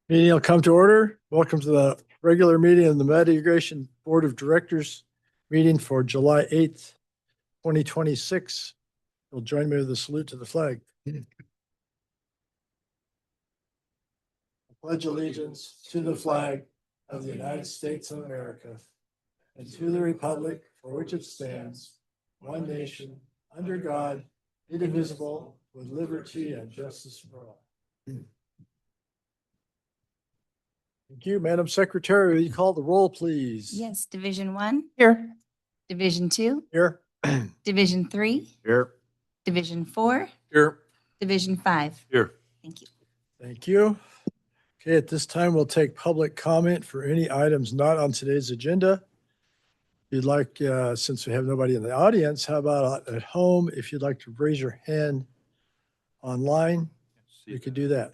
Meeting will come to order. Welcome to the regular meeting of the Migration Board of Directors meeting for July 8th, 2026. You'll join me with a salute to the flag. I pledge allegiance to the flag of the United States of America and to the republic for which it stands, one nation, under God, indivisible, with liberty and justice for all. Thank you, Madam Secretary. Will you call the roll, please? Yes, Division 1. Here. Division 2. Here. Division 3. Here. Division 4. Here. Division 5. Here. Thank you. Thank you. Okay, at this time, we'll take public comment for any items not on today's agenda. If you'd like, since we have nobody in the audience, how about at home? If you'd like to raise your hand online, you could do that.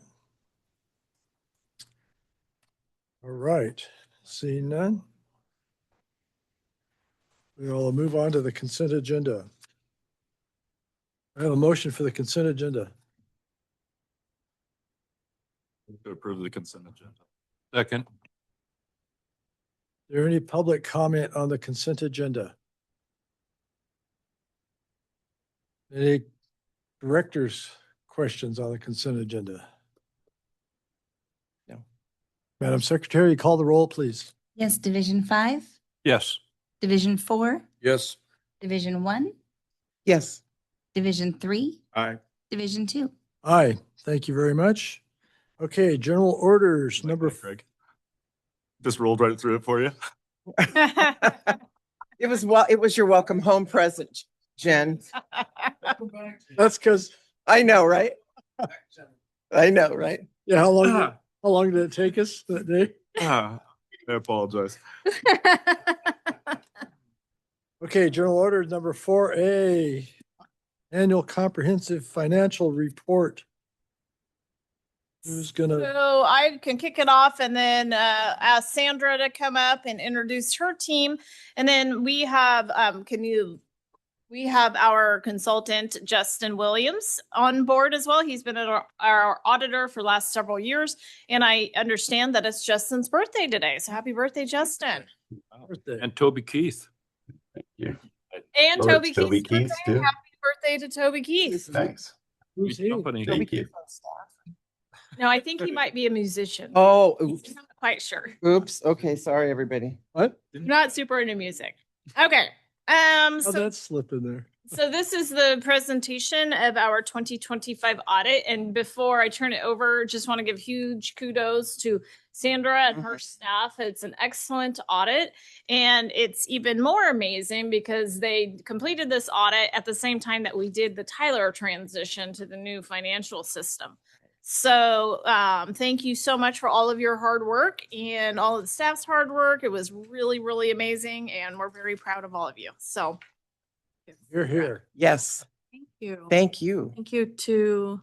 All right, seeing none. We'll move on to the consent agenda. I have a motion for the consent agenda. To approve the consent agenda. Second. Is there any public comment on the consent agenda? Any directors' questions on the consent agenda? No. Madam Secretary, call the roll, please. Yes, Division 5. Yes. Division 4. Yes. Division 1. Yes. Division 3. Aye. Division 2. Aye, thank you very much. Okay, general orders number. Craig. Just rolled right through it for you. It was your welcome home present, Jen. That's because, I know, right? I know, right? yeah, how long did it take us that day? I apologize. Okay, general orders number 4A, annual comprehensive financial report. Who's gonna, So I can kick it off and then ask Sandra to come up and introduce her team. And then we have, we have our consultant, Justin Williams, on board as well. He's been our auditor for the last several years. And I understand that it's Justin's birthday today. So happy birthday, Justin. birthday? And Toby Keith. Thank you. And Oh, Toby it's Toby Keith's Keith, birthday. too? Happy birthday to Toby Keith. Thanks. Who's he? Company. Thank you. No, I think he might be a musician. Oh, I'm oops. not quite sure. Oops. Okay, sorry, everybody. What? I'm not super into music. Okay. How'd So that slip in there? So this is the presentation of our 2025 audit. And before I turn it over, just want to give huge kudos to Sandra and her staff. It's an excellent audit. And it's even more amazing because they completed this audit at the same time that we did the Tyler transition to the new financial system. So thank you so much for all of your hard work and all of the staff's hard work. It was really, really amazing. And we're very proud of all of you. So You're here. Yes, Thank you. thank you Thank you to,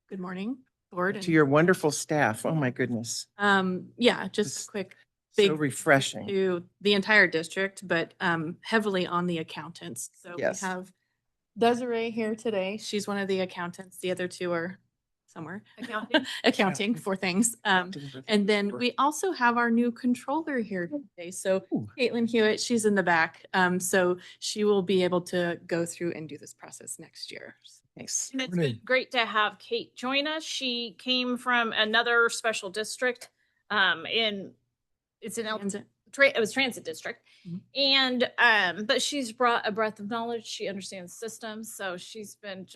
good morning, board. to your wonderful staff. Oh, my goodness. Yeah, just It's a quick, So big refreshing. to the entire district, but heavily on the accountants. So Yes. we have Desiree here today. She's one of the accountants. The other two are somewhere accounting for things. And then we also have our new controller here today. So Ooh. Caitlin Hewitt, she's in the back. So she will be able to go through and do this process next year. Nice. And it's Morning. been great to have Kate join us. She came from another special district it's in Transit. it was transit district. Mhm. And but she's brought a breadth of knowledge. She understands systems. So she's been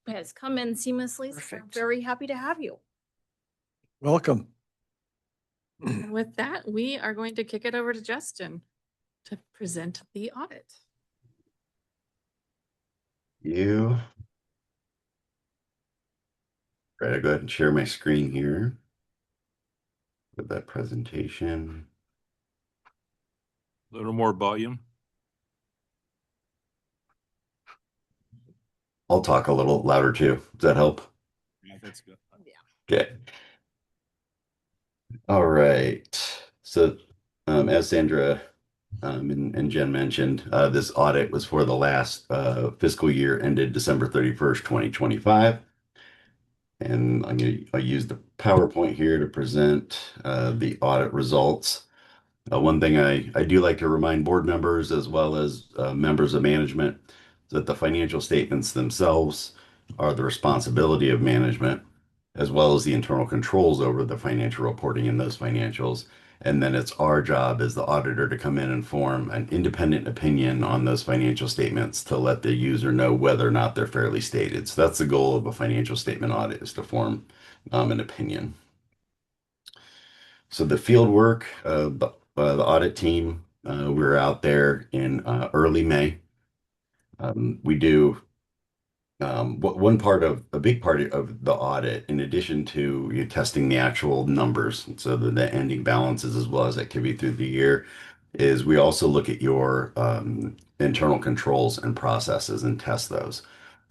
has come in seamlessly. So we're Perfect. very happy to have you. Welcome. And with that, we are going to kick it over to Justin to present the audit. You. Right, I'll go ahead and share my screen here with that presentation. A little more volume. I'll talk a little louder too. Does that help? Yeah, that's good. Okay. All right. So, as Sandra and Jen mentioned, this audit was for the last fiscal year ended December 31st, 2025. And I'll use the PowerPoint here to present the audit results. One thing I do like to remind board members as well as members of management that the financial statements themselves are the responsibility of management, as well as the internal controls over the financial reporting in those financials. And then it's our job as the auditor to come in and form an independent opinion on those financial statements to let the user know whether or not they're fairly stated. So that's the goal of a financial statement audit, is to form an opinion. So the field work, the audit team, we were out there in early May. We do one part of a big part of the audit, in addition to you testing the actual numbers, so the ending balances as well as activity through the year, is we also look at your internal controls and processes and test those.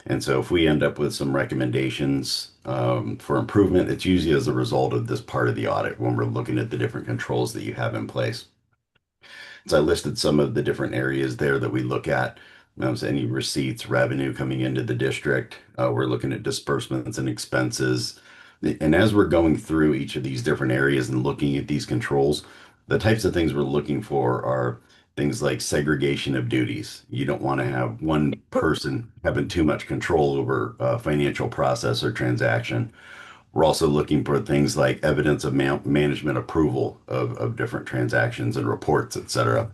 And so if we end up with some recommendations for improvement, it's usually as a result of this part of the audit when we're looking at the different controls that you have in place. So I listed some of the different areas there that we look at. So any receipts, revenue coming into the district. We're looking at disbursements and expenses. And as we're going through each of these different areas and looking at these controls, the types of things we're looking for are things like segregation of duties. You don't want to have one person having too much control over a financial process or transaction. We're also looking for things like evidence of management approval of different transactions and reports, et cetera.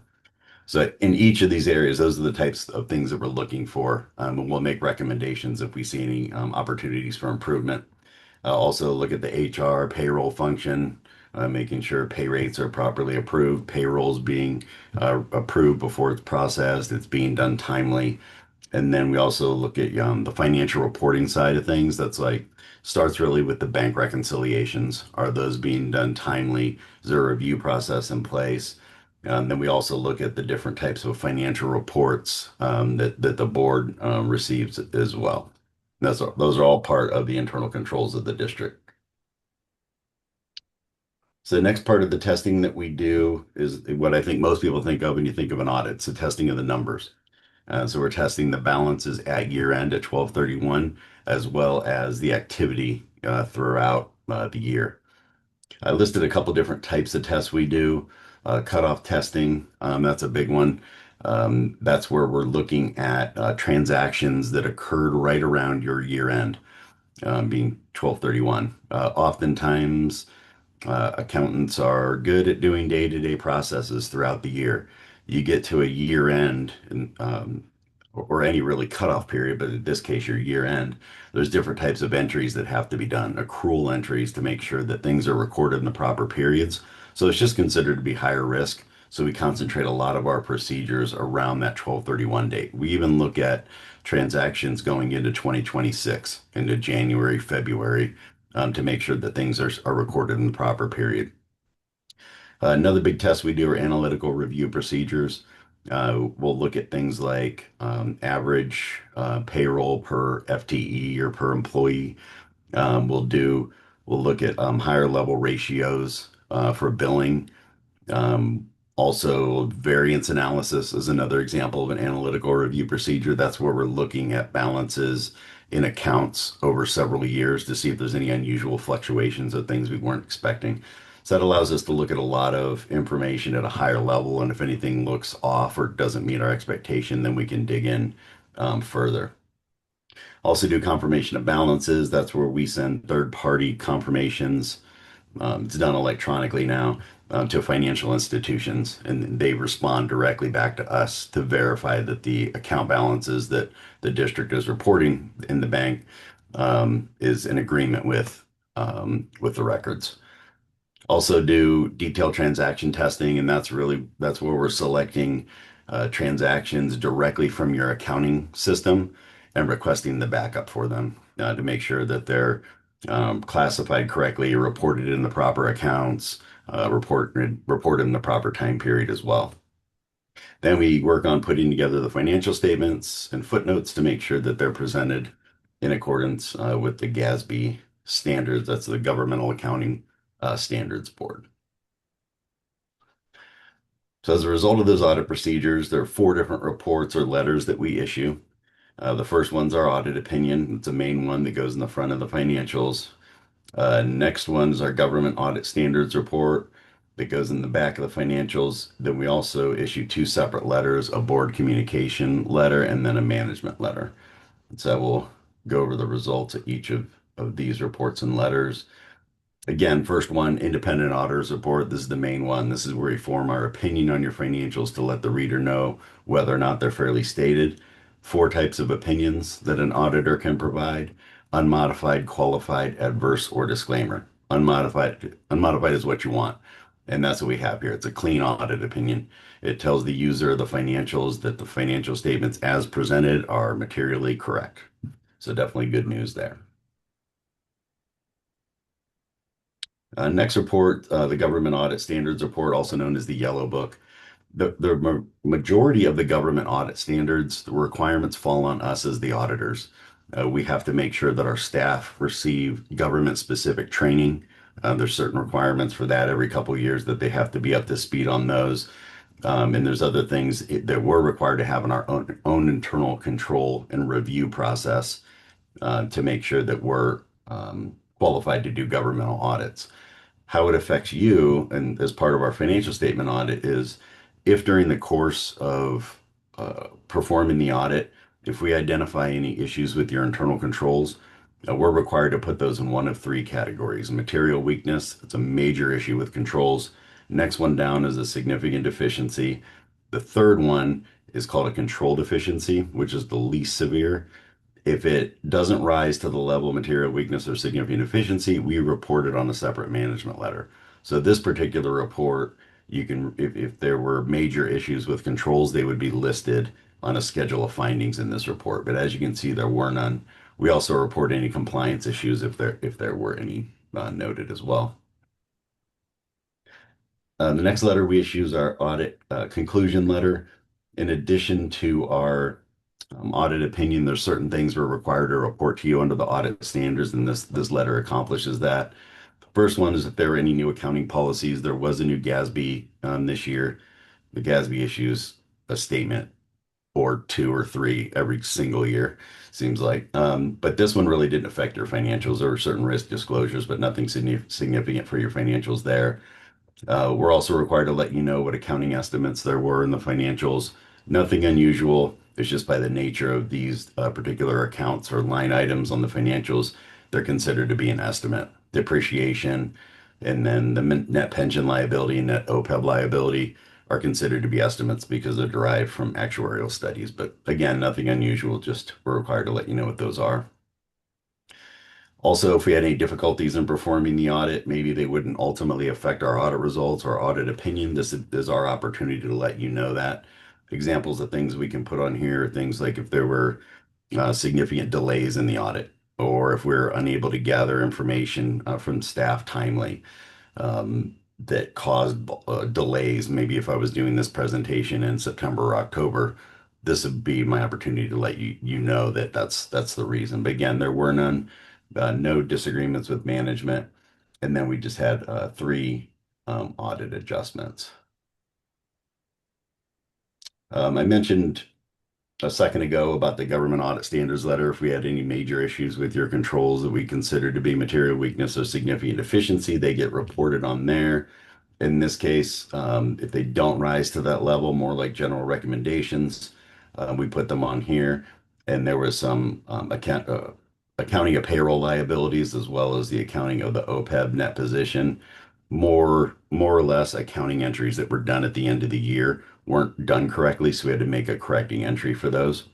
So in each of these areas, those are the types of things that we're looking for, and we'll make recommendations if we see any opportunities for improvement. Also look at the HR payroll function, making sure pay rates are properly approved, payrolls being approved before it's processed, it's being done timely. And then we also look at the financial reporting side of things. That's like starts really with the bank reconciliations. Are those being done timely? Is there a review process in place? Then we also look at the different types of financial reports that the board receives as well. Those are all part of the internal controls of the district. So the next part of the testing that we do is what I think most people think of when you think of an audit. It's the testing of the numbers. So we're testing the balances at year end at 12/31, as well as the activity throughout the year. I listed a couple different types of tests we do. Cutoff testing, that's a big one. That's where we're looking at transactions that occurred right around your year end, being 12/31. Oftentimes, accountants are good at doing day-to-day processes throughout the year. You get to a year end, and, or any really cutoff period, but in this case, your year end, there's different types of entries that have to be done, accrual entries to make sure that things are recorded in the proper periods. So it's just considered to be higher risk. So we concentrate a lot of our procedures around that 12/31 date. We even look at transactions going into 2026, into January, February, to make sure that things are recorded in the proper period. Another big test we do are analytical review procedures. We'll look at things like average payroll per FTE or per employee. We'll look at higher level ratios for billing. Also, variance analysis is another example of an analytical review procedure. That's where we're looking at balances in accounts over several years to see if there's any unusual fluctuations of things we weren't expecting. So that allows us to look at a lot of information at a higher level, and if anything looks off or doesn't meet our expectation, then we can dig in further. Also do confirmation of balances. That's where we send third-party confirmations. It's done electronically now to financial institutions, and they respond directly back to us to verify that the account balances that the district is reporting in the bank is in agreement with the records. Also do detailed transaction testing, and that's where we're selecting transactions directly from your accounting system and requesting the backup for them to make sure that they're classified correctly, reported in the proper accounts, reported in the proper time period as well. Then we work on putting together the financial statements and footnotes to make sure that they're presented in accordance with the GASB standards. That's the Governmental Accounting Standards Board. So as a result of those audit procedures, there are 4 different reports or letters that we issue. The first one's our audit opinion. It's a main one that goes in the front of the financials. Next one is our government audit standards report that goes in the back of the financials. Then we also issue two separate letters, a board communication letter and then a management letter. So we'll go over the results of each of these reports and letters. Again, first one, independent auditors report. This is the main one. This is where we form our opinion on your financials to let the reader know whether or not they're fairly stated. Four types of opinions that an auditor can provide: unmodified, qualified, adverse, or disclaimer. Unmodified is what you want. And that's what we have here. It's a clean audit opinion. It tells the user of the financials that the financial statements as presented are materially correct. So definitely good news there. Next report, the Government Audit Standards Report, also known as the Yellow Book. The majority of the government audit standards, the requirements fall on us as the auditors. We have to make sure that our staff receive government-specific training. There's certain requirements for that every couple of years that they have to be up to speed on those. And there's other things that we're required to have in our own internal control and review process to make sure that we're qualified to do governmental audits. How it affects you and as part of our financial statement audit is if during the course of performing the audit, if we identify any issues with your internal controls, we're required to put those in one of three categories. Material weakness, it's a major issue with controls. Next one down is a significant deficiency. The third one is called a control deficiency, which is the least severe. If it doesn't rise to the level of material weakness or significant deficiency, we report it on a separate management letter. So this particular report, you can, if there were major issues with controls, they would be listed on a schedule of findings in this report. But as you can see, there were none. We also report any compliance issues if there were any noted as well. The next letter we issue is our audit conclusion letter. In addition to our audit opinion, there's certain things we're required to report to you under the audit standards, and this letter accomplishes that. First one is if there were any new accounting policies. There was a new GASB this year. The GASB issues a statement or two or three every single year, seems like. But this one really didn't affect your financials. There were certain risk disclosures, but nothing significant for your financials there. We're also required to let you know what accounting estimates there were in the financials. Nothing unusual. It's just by the nature of these particular accounts or line items on the financials, they're considered to be an estimate. Depreciation and then the net pension liability and net OPEB liability are considered to be estimates because they're derived from actuarial studies. But again, nothing unusual, just we're required to let you know what those are. Also, if we had any difficulties in performing the audit, maybe they wouldn't ultimately affect our audit results or audit opinion. This is our opportunity to let you know that. Examples of things we can put on here are things like if there were significant delays in the audit, or if we're unable to gather information from staff timely that caused delays. Maybe if I was doing this presentation in September or October, this would be my opportunity to let you know that that's the reason. But again, there were none. No disagreements with management. And then we just had three audit adjustments. I mentioned a second ago about the government audit standards letter. If we had any major issues with your controls that we consider to be material weakness or significant deficiency, they get reported on there. In this case, if they don't rise to that level, more like general recommendations, we put them on here. And there was some accounting of payroll liabilities as well as the accounting of the OPEB net position. More or less accounting entries that were done at the end of the year weren't done correctly, so we had to make a correcting entry for those.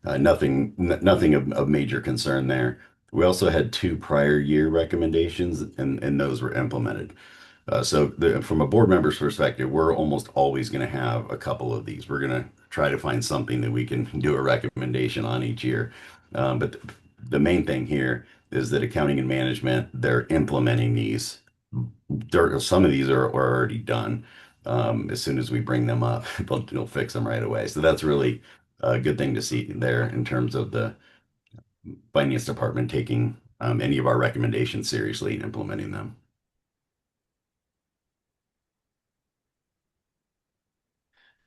Nothing of major concern there. We also had two prior year recommendations, and those were implemented. From a board member's perspective, we're almost always going to have a couple of these. We're going to try to find something that we can do a recommendation on each year. But the main thing here is that accounting and management, they're implementing these. Some of these are already done. As soon as we bring them up, they'll fix them right away. So that's really a good thing to see there in terms of the finance department taking any of our recommendations seriously and implementing them.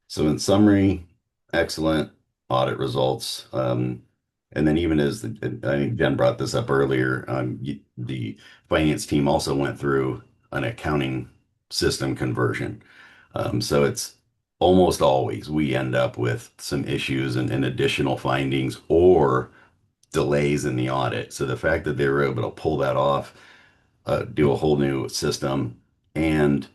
So in summary, excellent audit results. And then even as I think Jen brought this up earlier, the finance team also went through an accounting system conversion. So it's almost always we end up with some issues and additional findings or delays in the audit. So the fact that they were able to pull that off, do a whole new system, and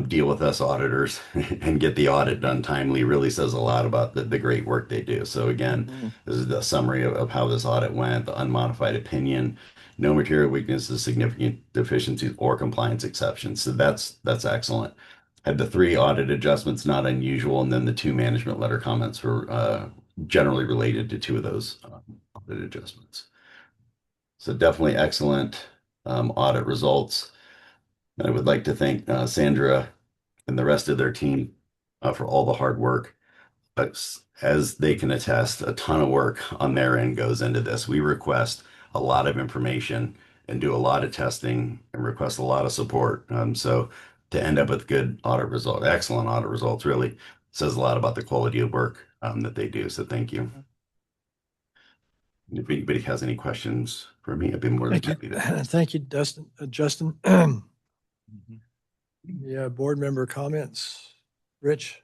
deal with us auditors and get the audit done timely really says a lot about the great work they do. So again, this is the summary of how this audit went, the unmodified opinion, no material weaknesses, significant deficiencies, or compliance exceptions. So that's excellent. Had the 3 audit adjustments, not unusual, and then the 2 management letter comments were generally related to 2 of those audit adjustments. So definitely excellent audit results. And I would like to thank Sandra and the rest of their team for all the hard work. As they can attest, a ton of work on their end goes into this. We request a lot of information and do a lot of testing and request a lot of support. So to end up with good audit result, excellent audit results, really says a lot about the quality of work that they do. So thank you. If anybody has any questions for me, I'd be more than happy to. Thank you, Justin. Yeah, board member comments. Rich?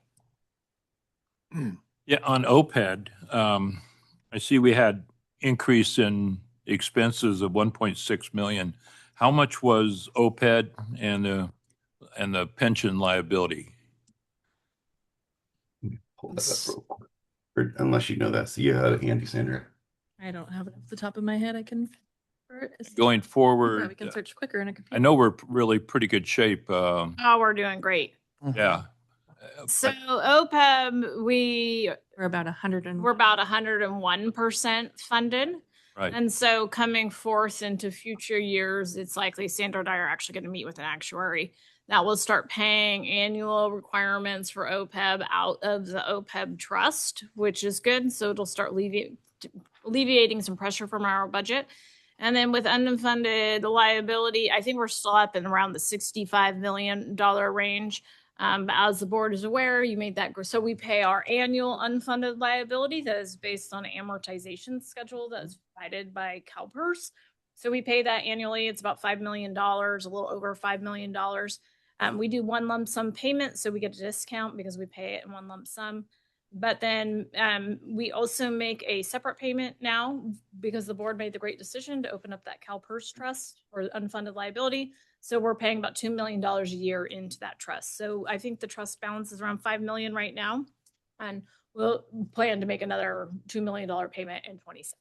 Yeah, on OPED, I see we had increase in expenses of 1.6 million. How much was OPED and the pension liability? Pull that up real quick. Or unless you know that. So you had it handy, Sandra. I don't have it off the top of my head. I can. Going Yeah, forward, we can search quicker in a computer. I know we're really pretty good shape. Oh, we're doing great. Yeah. So OPEB, We're about 100 and we're about 101% funded. Right. And so coming forth into future years, it's likely Sandra and I are actually going to meet with an actuary that will start paying annual requirements for OPEB out of the OPEB trust, which is good. So it'll start alleviating some pressure from our budget. And then with unfunded liability, I think we're still up in around the $65 million range. As the board is aware, you made that. So we pay our annual unfunded liability that is based on an amortization schedule that is provided by CalPERS. So we pay that annually. It's about $5 million, a little over $5 million. We do one lump sum payment, so we get a discount because we pay it in one lump sum. But then we also make a separate payment now because the board made the great decision to open up that CalPERS trust or unfunded liability. So we're paying about $2 million a year into that trust. So I think the trust balance is around $5 million right now. And we'll plan to make another $2 million payment in 27.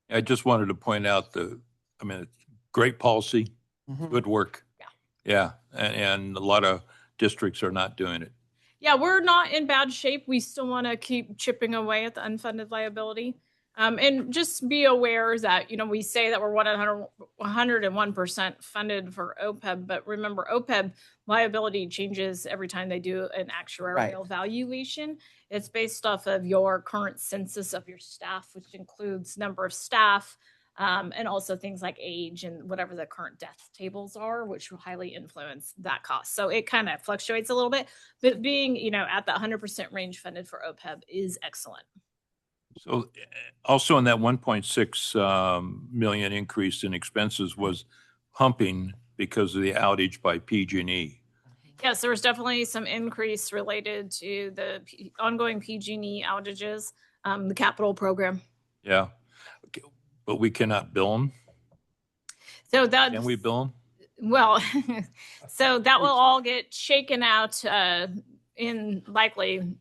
I just wanted to point out it's great policy, good work. Yeah. And a lot of districts are not doing it. Yeah, we're not in bad shape. We still want to keep chipping away at the unfunded liability. And just be aware that, we say that we're 101% funded for OPEB, but remember OPEB liability changes every time they do an actuarial valuation. It's based off of your current census of your staff, which includes number of staff, and also things like age and whatever the current death tables are, which will highly influence that cost. So it kind of fluctuates a little bit, but being, at the 100% range funded for OPEB is excellent. So also in that 1.6 million increase in expenses was pumping because of the outage by PG&E. Yes, there was definitely some increase related to the ongoing PG&E outages, the capital program. Yeah. Okay. But we cannot bill them. So that Can we bill them? Well, so that will all get shaken out in likely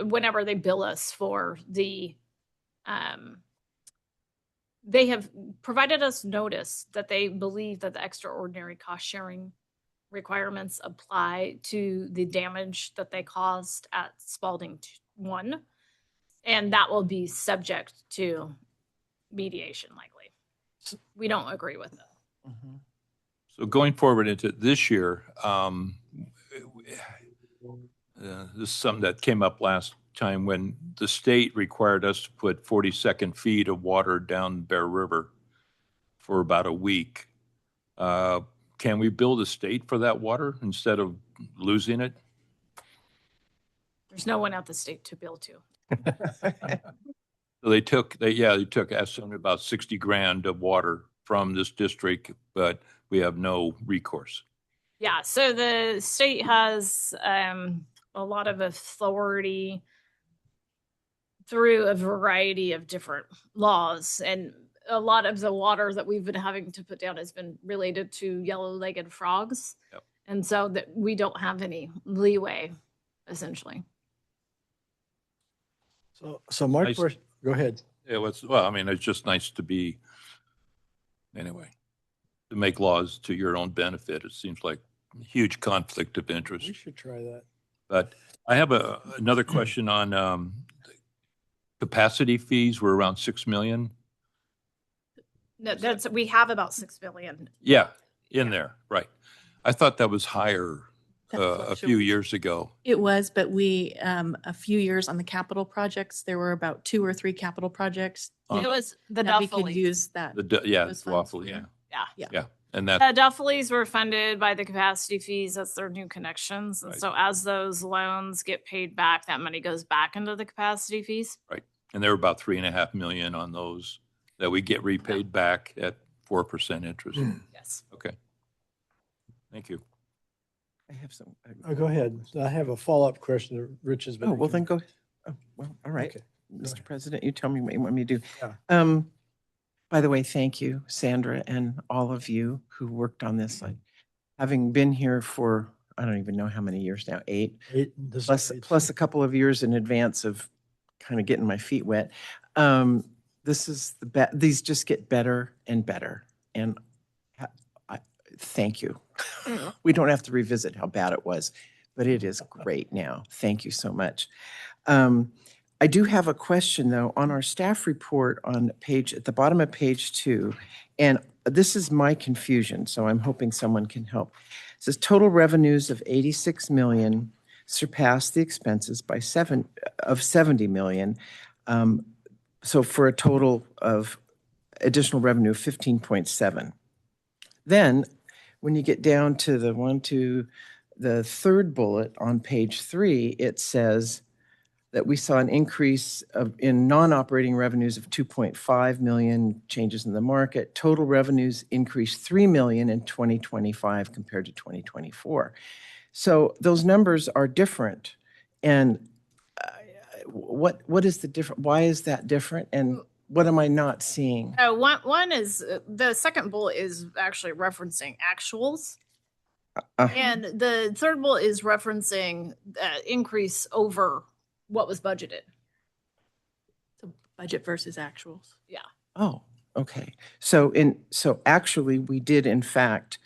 whenever they bill us for the. They have provided us notice that they believe that the extraordinary cost sharing requirements apply to the damage that they caused at Spalding 1, and that will be subject to mediation likely. We don't agree with that. So going forward into this year, this is something that came up last time when the state required us to put 42nd feet of water down Bear River for about a week. Can we bill the state for that water instead of losing it? There's no one at the state to bill to. So they took estimate about 60 grand of water from this district, but we have no recourse. Yeah, so the state has a lot of authority through a variety of different laws, and a lot of the water that we've been having to put down has been related to yellow-legged frogs. Yep. And so that we don't have any leeway, essentially. So my Nice. question, go ahead. Well, I mean, it's just nice to make laws to your own benefit. It seems like a huge conflict of interest. We should try that. But I have another question on capacity fees. We're around 6 million. No, we have about 6 billion. Yeah, in there, right. I thought that was higher That a few fluctuates. years ago. It was, but we, a few years on the capital projects, there were about 2 or 3 capital projects. It was the that we could Duffleys. use that. Yeah, Those funds waffle, for. yeah, Yeah. yeah. And that, The Duffleys were funded by the capacity fees. That's their new connections. And Right. so as those loans get paid back, that money goes back into the capacity fees. and there were about 3.5 million on those that we get repaid back at 4% interest. Yes. Okay. Thank you. I have some. Oh, go ahead. I have a follow-up question to Rich's. but Oh, we well, can- then go. Oh, well, all right. Okay. Mr. President, you tell me what you want me to do. Yeah. By the way, thank you, Sandra, and all of you who worked on this. Having been here for, I don't even know how many years now, 8, This plus, is plus a couple of years in advance of kind of getting my feet wet. This is these just get better and better. And I thank you. We don't have to revisit how bad it was, but it is great now. Thank you so much. I do have a question though on our staff report on at the bottom of page 2, and this is my confusion, so I'm hoping someone can help. It says total revenues of 86 million surpassed the expenses by 70 million. So for a total of additional revenue of 15.7. Then when you get down to the third bullet on page 3, it says that we saw an increase in non-operating revenues of 2.5 million, changes in the market. Total revenues increased 3 million in 2025 compared to 2024. So those numbers are different. And what is the different? Why is that different? And what am I not seeing? One is the second bullet is actually referencing actuals. And the third bullet is referencing increase over what was budgeted. So budget versus actuals. Oh, okay. So actually we did in fact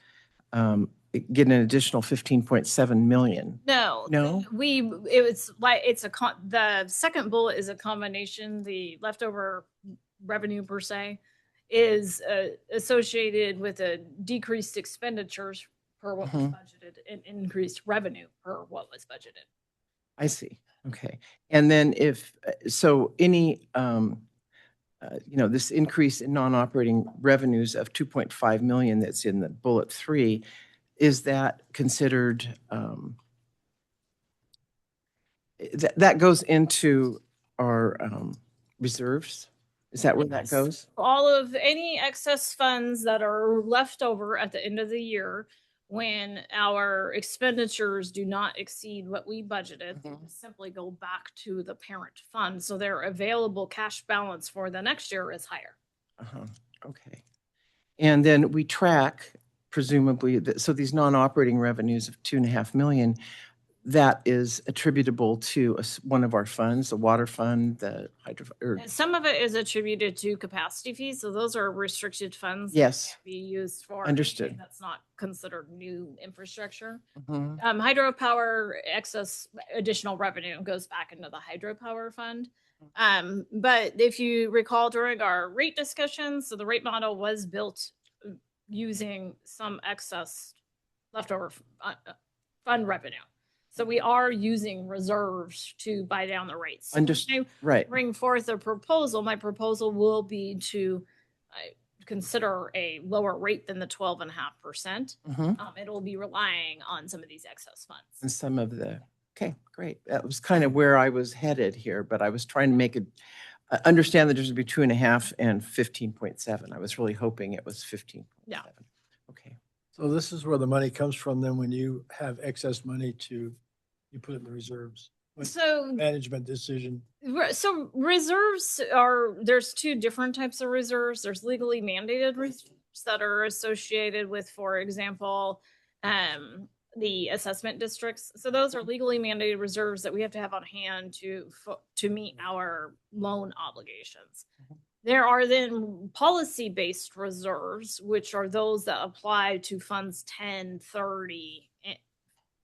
get an additional 15.7 million. No. No? The second bullet is a combination. The leftover revenue per se is associated with a decreased expenditures per what was budgeted and increased revenue per what was budgeted. I see. Okay. And then any, this increase in non-operating revenues of 2.5 million that's in the bullet 3, is that considered, that goes into our reserves? Is that where that Yes. goes? All of any excess funds that are left over at the end of the year, when our expenditures do not exceed what we budgeted, they just simply go back to the parent fund. So their available cash balance for the next year is higher. Okay. And then we track presumably, so these non-operating revenues of 2.5 million, that is attributable to one of our funds, the water fund, the hydro. And some of it is attributed to capacity fees. So those are restricted funds. Yes. That can't be used for Understood. anything that's not considered new infrastructure. Mhm. Hydropower excess additional revenue goes back into the hydropower fund. But if you recall during our rate discussions, so the rate model was built using some excess leftover fund revenue. So we are using reserves to buy down the rates. Understood. Right. Bring forth a proposal. My proposal will be to consider a lower rate than the 12.5%. It'll be relying on some of these excess funds. And some of okay, great. That was kind of where I was headed here, but I was trying to make I understand that there's be 2.5 and 15.7. I was really hoping it was 15.7. Yeah. Okay. So this is where the money comes from then when you have excess money you put it in the reserves. What So management decision? So reserves there's two different types of reserves. There's legally mandated reserves that are associated with, for example, the assessment districts. So those are legally mandated reserves that we have to have on hand to meet our loan obligations. There are then policy-based reserves, which are those that apply to funds 10, 30,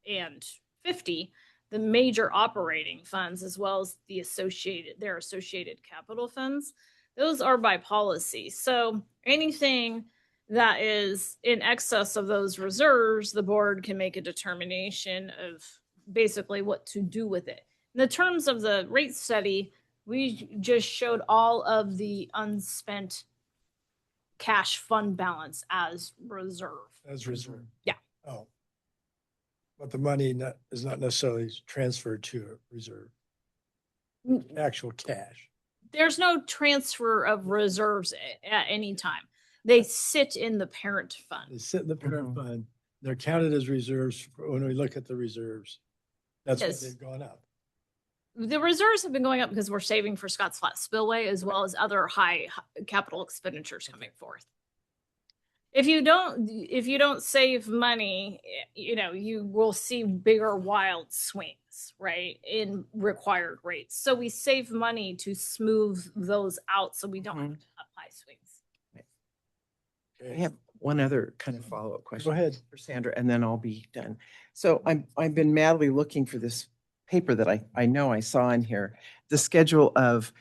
and 50, the major operating funds, as well as their associated capital funds. Those are by policy. So anything that is in excess of those reserves, the board can make a determination of basically what to do with it. In the terms of the rate study, we just showed all of the unspent cash fund balance as reserve. As reserve? Yeah. Oh. But the money is not necessarily transferred to a reserve, actual cash. There's no transfer of reserves at any time. They sit in the parent They fund. sit in the parent fund. They're counted as reserves when we look at the reserves. That's why Yes. they've gone up. The reserves have been going up because we're saving for Scotts Flat Spillway as well as other high capital expenditures coming forth. If you don't save money, you will see bigger wild swings, right, in required rates. So we save money to smooth those out so we don't have to have high swings. I have one other kind of follow-up question. Go ahead. For Sandra, and then I'll be done. So I've been madly looking for this paper that I know I saw in here, the schedule of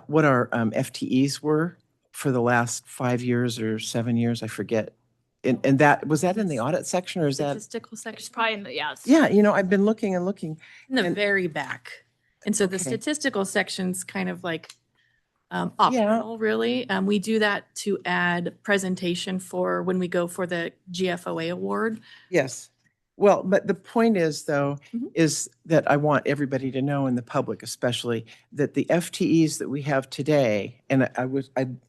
what our FTEs were for the last 5 years or 7 years, I forget. And was that in the audit section or is that? Statistical It's section. probably in the, yes. Yeah, I've been looking and looking. In the and- very back. And so the Okay. statistical section's kind of like optional, really. We do that to add presentation for when we go for the GFOA award. Yes. Well, but the point is though, Mhm. is that I want everybody to know, and the public especially, that the FTEs that we have today, and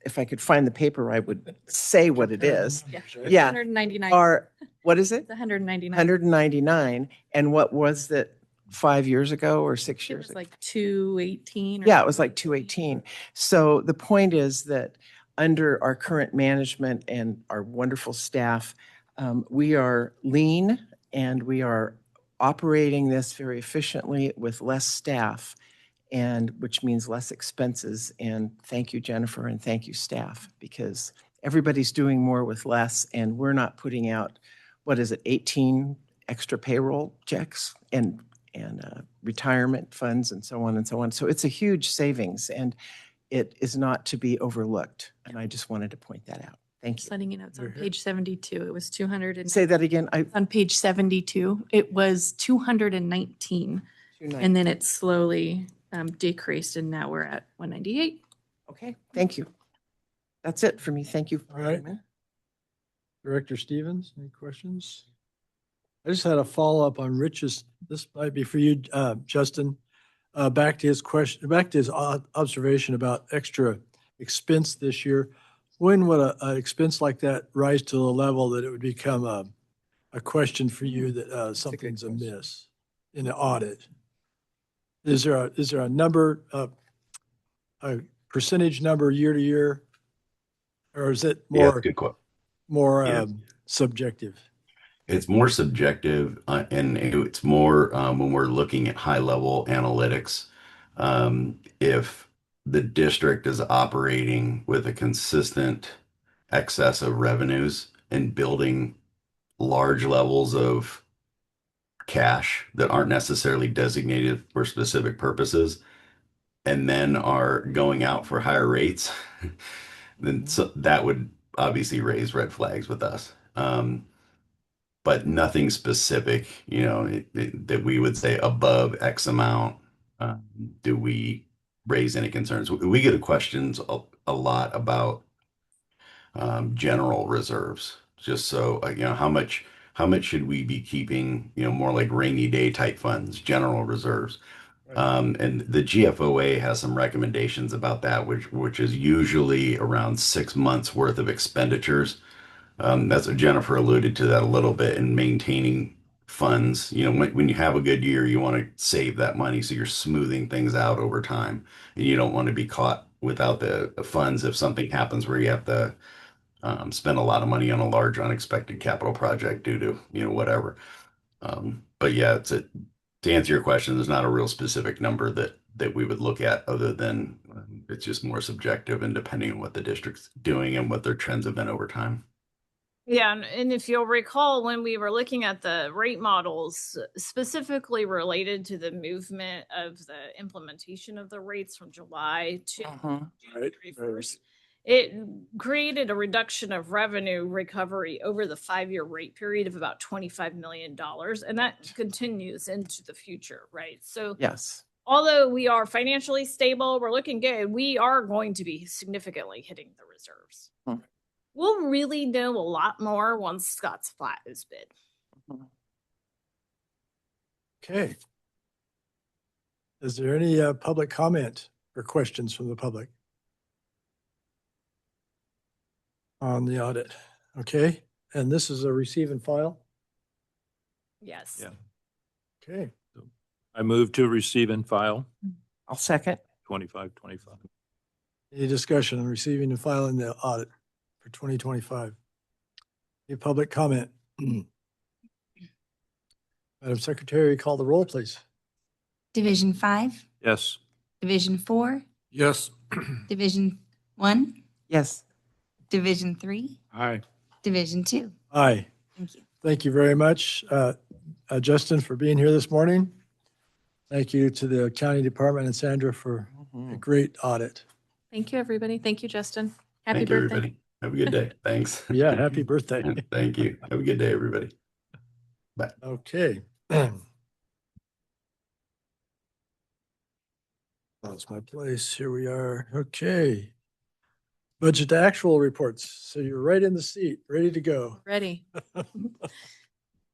if I could find the paper, I would say what it is, Yeah. 199. are, what is it? It's 199. 199. And what was that 5 years ago or 6 It years was ago? like 218. Yeah, it was like 218. So the point is that under our current management and our wonderful staff, we are lean and we are operating this very efficiently with less staff, and which means less expenses. And thank you, Jennifer, and thank you, staff, because everybody's doing more with less, and we're not putting out, 18 extra payroll checks and retirement funds and so on and so on. So it's a huge savings, and it is not to be overlooked. And I just wanted to point that out. Thank Just you. letting you know, it's on You're here. page 72. It was 200. Say that again. On page 72, it was 219. And then it slowly decreased, and now we're at 198. Okay, thank you. That's it for me. Thank you. All right. Director Stevens, any questions? I just had a follow-up on Rich's, this might be for you, Justin. Back to his observation about extra expense this year. When would an expense like that rise to the level that it would become a question for you that something's amiss in the audit? Is there a number, a percentage number year to year? Or is it Yeah, more, good quote. more Yeah. subjective? It's more subjective, and it's more when we're looking at high level analytics. If the district is operating with a consistent excess of revenues and building large levels of cash that aren't necessarily designated for specific purposes, and then are going out for higher rates, then that would obviously raise red flags with us. But nothing specific, that we would say above X amount. Do we raise any concerns? We get questions a lot about general reserves. Just so how much should we be keeping? More like rainy day type funds, general reserves. And the GFOA has some recommendations about that, which is usually around 6 months worth of expenditures. That's what Jennifer alluded to that a little bit in maintaining funds. You know, when you have a good year, you want to save that money so you're smoothing things out over time, and you don't want to be caught without the funds if something happens where you have to spend a lot of money on a large unexpected capital project due to, you know, whatever. But yeah, to answer your question, there's not a real specific number that we would look at other than it's just more subjective and depending on what the district's doing and what their trends have been over time. Yeah, and if you'll recall, when we were looking at the rate models specifically related to the movement of the implementation of the rates from July to January 1st, it created a reduction of revenue recovery over the 5-year rate period of about $25 million. And that continues into the future, right? So Yes. although we are financially stable, we're looking good, we are going to be significantly hitting the reserves. We'll really know a lot more once Scott's Flat is bid. Okay. Is there any public comment or questions from the public on the audit? Okay, and this is a receive and file? Yes. Yeah. Okay, I move to receive and file I'll second. 2525. any discussion on receiving and filing the audit for 2025? Any public comment? Madam Secretary, call the roll, please. Division 5, Yes. Division 4, Yes. Division 1, Yes. Division 3, Aye. Division 2. Aye. Thank you. Thank you very much, Justin, for being here this morning. Thank you to the county department and Sandra for a great audit. Thank you, everybody. Thank you, Justin. Happy Thank you, birthday. everybody. Have a good day. Thanks. Yeah, happy birthday. Thank you. Have a good day, everybody. Bye. Okay. That's my place. Here we are. Okay. Budget to actual reports. So you're right in the seat, ready to go. Ready.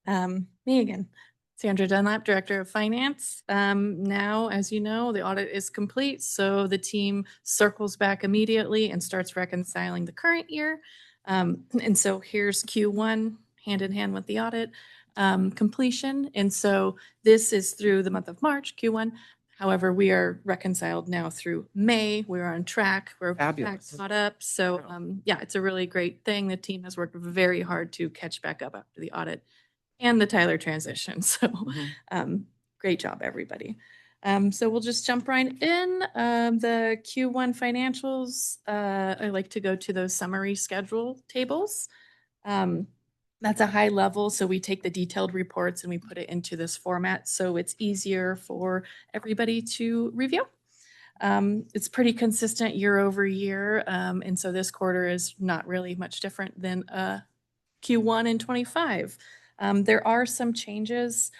Me again. Sandra Dunlap, Director of Finance. Now, as you know, the audit is complete, so the team circles back immediately and starts reconciling the current year. And so here's Q1, hand in hand with the audit completion. And so this is through the month of March, Q1. However, we are reconciled now through May. We're on track. We're Fabulous. caught up. So yeah, it's a really great thing. The team has worked very hard to catch back up after the audit and the Tyler transition. So great job, everybody. So we'll just jump right in. The Q1 financials, I like to go to those summary schedule tables. That's a high level, so we take the detailed reports and we put it into this format so it's easier for everybody to review. It's pretty consistent year over year, and so this quarter is not really much different than Q1 in 25. There are some changes,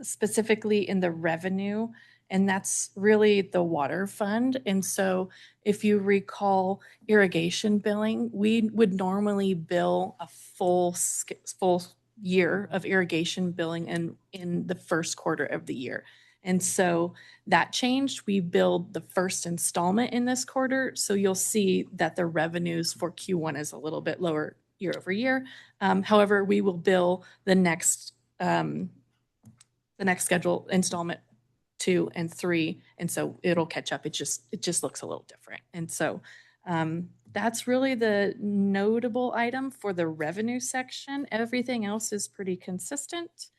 specifically in the revenue, and that's really the water fund. And so if you recall irrigation billing, we would normally bill a full year of irrigation billing in the first quarter of the year. And so that changed. We billed the first installment in this quarter. So you'll see that the revenues for Q1 is a little bit lower year over year. However, we will bill the next schedule installment 2 and 3, and so it'll catch up. It just looks a little different. And so that's really the notable item for the revenue section. Everything else is pretty consistent.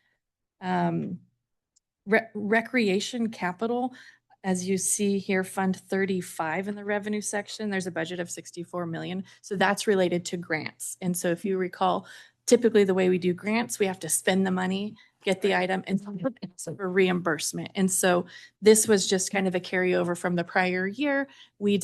Recreation capital, as you see here, Fund 35 in the revenue section, there's a budget of 64 million. So that's related to grants. And so if you recall, typically the way we do grants, we have to spend the money, get the item, and for reimbursement. And so this was just kind of a carryover from the prior year. We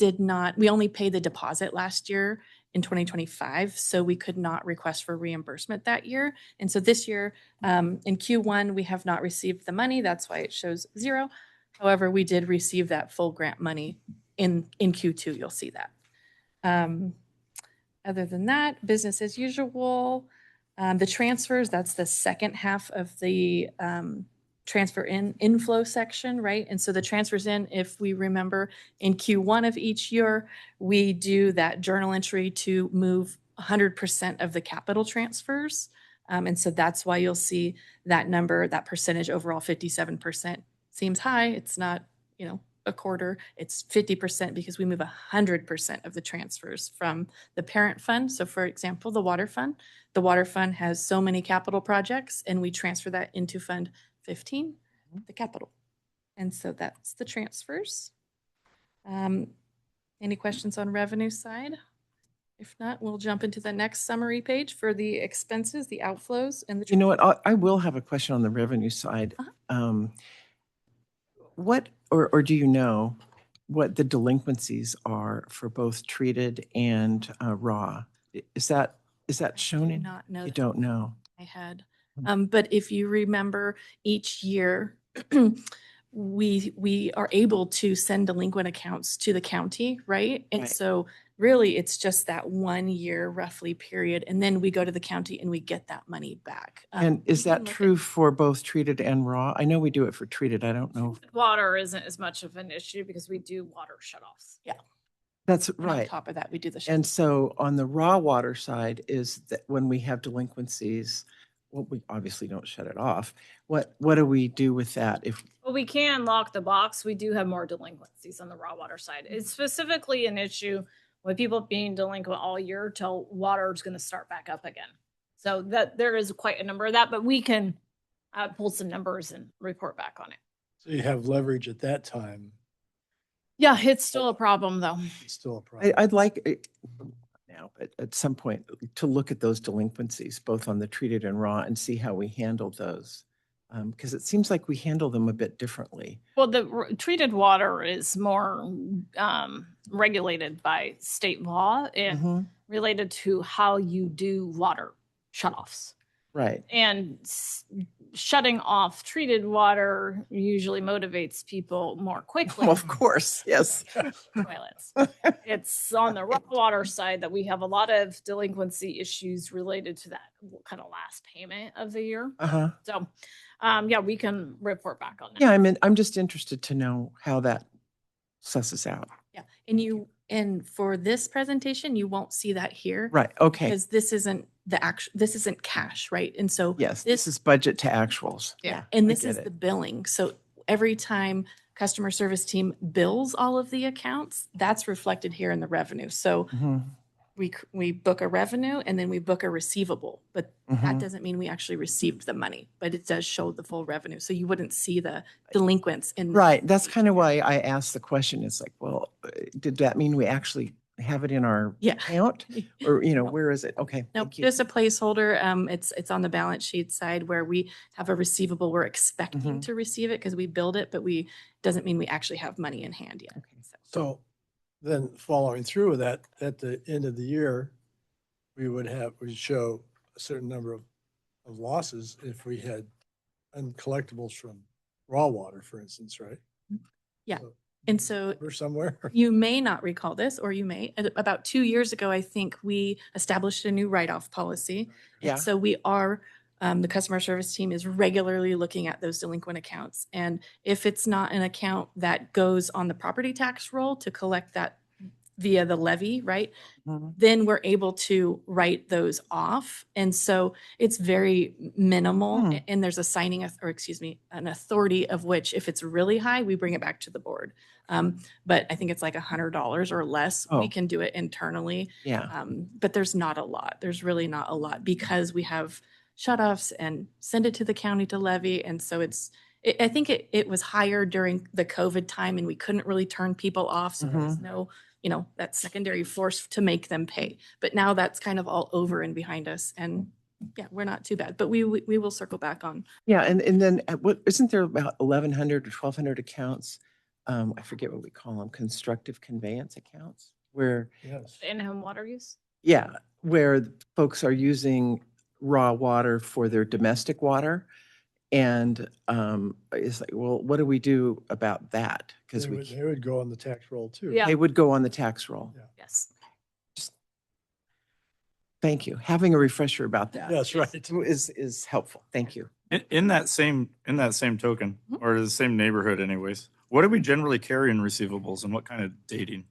only paid the deposit last year in 2025, so we could not request for reimbursement that year. And so this year, in Q1, we have not received the money. That's why it shows 0. However, we did receive that full grant money in Q2. You'll see that. Other than that, business as usual. The transfers, that's the second half of the transfer inflow section, right? And so the transfers in, if we remember in Q1 of each year, we do that journal entry to move 100% of the capital transfers. And so that's why you'll see that number, that percentage overall, 57% seems high. It's not, a quarter, it's 50% because we move 100% of the transfers from the parent fund. So for example, the water fund has so many capital projects and we transfer that into Fund 15, the capital. And so that's the transfers. Any questions on revenue side? If not, we'll jump into the next summary page for the expenses, the outflows, and the. You know what? I will have a question on the revenue side. What, or do you know what the delinquencies are for both treated and raw? Is that shown do in? not know You that. don't know. I had. But if you remember, each year we are able to send delinquent accounts to the county, right? And Right. so really it's just that 1 year roughly period. And then we go to the county and we get that money back. And is we can that look at- true for both treated and raw? I know we do it for treated. I don't know. Water isn't as much of an issue because we do water shutoffs. That's And on right. top of that, we do the. And so on the raw water side is that when we have delinquencies, well, we obviously don't shut it off. What do we do with that? If, Well, we can lock the box. We do have more delinquencies on the raw water side. It's specifically an issue with people being delinquent all year till water is going to start back up again. So that there is quite a number of that, but we can pull some numbers and report back on it. So you have leverage at that time. Yeah, it's still a problem though. It's still a problem. I'd like now, but at some point to look at those delinquencies, both on the treated and raw, and see how we handle those. Because it seems like we handle them a bit differently. Well, the treated water is more regulated by state law and Mhm. related to how you do water shutoffs. Right. And shutting off treated water usually motivates people more quickly. Well, of course, yes. Toilets. It's on the raw water side that we have a lot of delinquency issues related to that kind of last payment of the year. Uh-huh. So, yeah, we can report back on that. Yeah, I mean, I'm just interested to know how that susses out. Yeah. And for this presentation, you won't see that here. Right, okay. Because this isn't this isn't cash, right? And so. Yes, this is budget to actuals. Yeah. And I this get is it. the billing. So every time customer service team bills all of the accounts, that's reflected here in the revenue. So Mhm, we book a revenue and then we book a receivable, but that mhm. doesn't mean we actually received the money, but it does show the full revenue. So you wouldn't see the delinquents in. Right, that's kind of why I asked the question. It's like, well, did that mean we actually have it in our Yeah. account? Or, No. where is it? Okay, Nope, thank you. just a placeholder. It's on the balance sheet side where we have a receivable. We're expecting Mhm. to receive it because we billed it, but doesn't mean we actually have money in hand yet. Okay. So then following through with that, at the end of the year, we'd show a certain number of losses if we had uncollectibles from raw water, for instance, right? Yeah. So, And so Or somewhere. you may not recall this, or you may. About 2 years ago, I think we established a new write-off policy. And Yeah. so we are, the customer service team is regularly looking at those delinquent accounts. And if it's not an account that goes on the property tax roll to collect that via the levy, right? Mhm. Then we're able to write those off. And so it's very minimal. Hmm. And there's a signing, or excuse me, an authority of which if it's really high, we bring it back to the board. But I think it's like $100 or less. Oh. We can do it internally. Yeah, But there's not a lot. There's really not a lot because we have shutoffs and send it to the county to levy. And so I think it was higher during the COVID time and we couldn't really turn people off. So there was no, that secondary force to make them pay. But now that's kind of all over and behind us. And yeah, we're not too bad, but we will circle back on. yeah, and then isn't there about 1,100 or 1,200 accounts? I forget what we call them, constructive conveyance accounts, where, Yes. In-home water use. yeah, where folks are using raw water for their domestic water. And it's like, well, what do we do about that? Because They would go on the tax roll too. Yeah. they would go on the tax roll. Yeah. Yes. Thank you. Having a refresher about that That's right. is helpful. Thank you. In that same token, or the same neighborhood anyways, what do we generally carry in receivables and what kind of dating?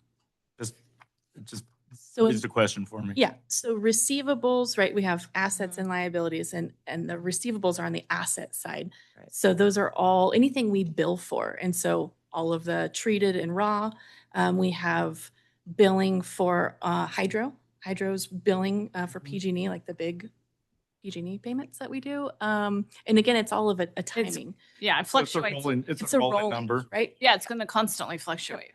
It just So is the question for me. yeah, so receivables, right, we have assets and liabilities and the receivables are on the asset side. Right. So those are all, anything we bill for. And so all of the treated and raw, we have billing for hydro's billing for PG&E, like the big PG&E payments that we do. And again, it's all of a timing. Yeah, it So it's a fluctuates. rolling, it's a rolling number. Right? Yeah, it's going to constantly fluctuate.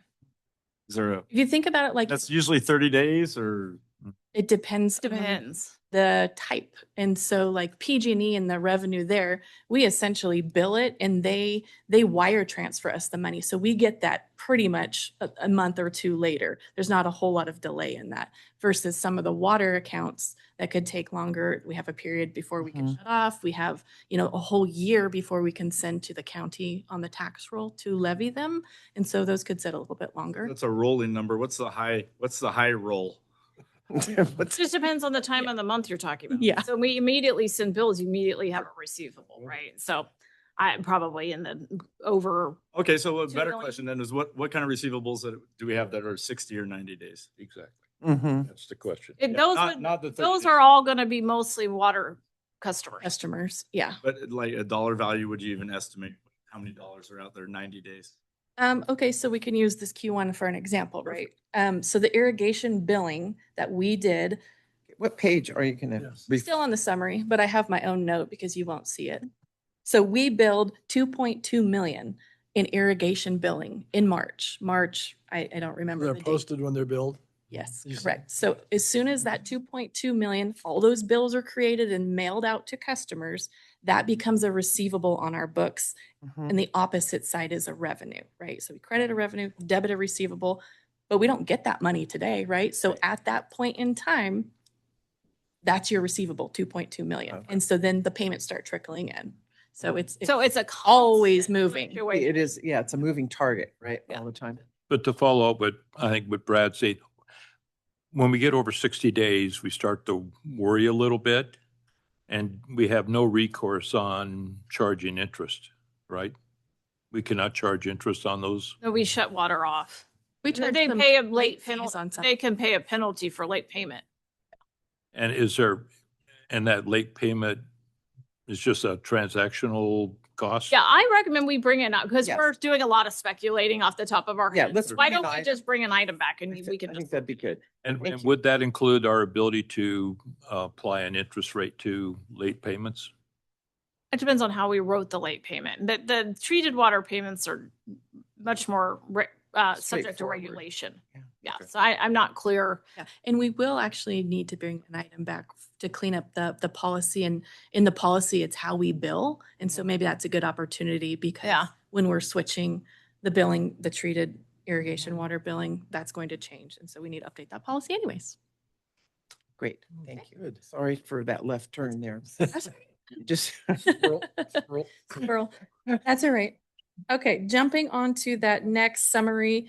Is there a, If you think about it like, that's usually 30 days or? it depends on Depends. the type. And so like PG&E and the revenue there, we essentially bill it and they wire transfer us the money. So we get that pretty much a month or two later. There's not a whole lot of delay in that versus some of the water accounts that could take longer. We have a period before we can shut off. We have, a whole year before we can send to the county on the tax roll to levy them. And so those could sit a little bit longer. That's a rolling number. What's the high roll? It just depends on the time of the month you're talking about. Yeah. So we immediately send bills, you immediately have a receivable, right? So I'm probably in the over. Okay, so a better million. question then is what kind of receivables do we have that are 60 or 90 days? Exactly. Mm-hmm. That's the question. Not the 30 Those days. are all going to be mostly water customers. Customers, yeah. But like a dollar value, would you even estimate how many dollars are out there 90 days? Okay, so we can use this Q1 for an example, right? So the irrigation billing that we did, What page are you gonna? Yes. be- still on the summary, but I have my own note because you won't see it. So we billed 2.2 million in irrigation billing in March. I don't remember They're the date. posted when they're billed. Yes, You said- correct. So as soon as that 2.2 million, all those bills are created and mailed out to customers, that becomes a receivable on our books. Mhm. And the opposite side is a revenue, right? So we credit a revenue, debit a receivable, but we don't get that money today, right? So at that point in time, that's your receivable, 2.2 million. Okay. And so then the payments start trickling in. So it's So it's a always constant moving. fluctuation. It is, yeah, it's a moving target, right? Yeah. All the time. But to follow up with, I think what Brad said, when we get over 60 days, we start to worry a little bit and we have no recourse on charging interest, right? We cannot charge interest on those. No, we shut water off. We charge They them pay a late late fees penalty. on some. They can pay a penalty for late payment. And and that late payment is just a transactional cost? Yeah, I recommend we bring it up because Yes. we're doing a lot of speculating off the top of our Yeah, heads. let's Why bring don't an we item. just bring an item back and I we can think just. that'd be good. And Thank you. would that include our ability to apply an interest rate to late payments? It depends on how we wrote the late payment. The treated water payments are much more subject to Straightforward. regulation. Yeah. Yeah, Okay. so I'm not clear. Yeah, and we will actually need to bring an item back to clean up the policy, and in the policy, it's how we bill. And so maybe that's a good opportunity because Yeah. when we're switching the billing, the treated irrigation water billing, that's going to change. And so we need to update that policy anyways. Great, thank you. Good. Sorry for that left turn there. Just. Squirrel, squirrel. Squirrel. That's all right. Okay, jumping on to that next summary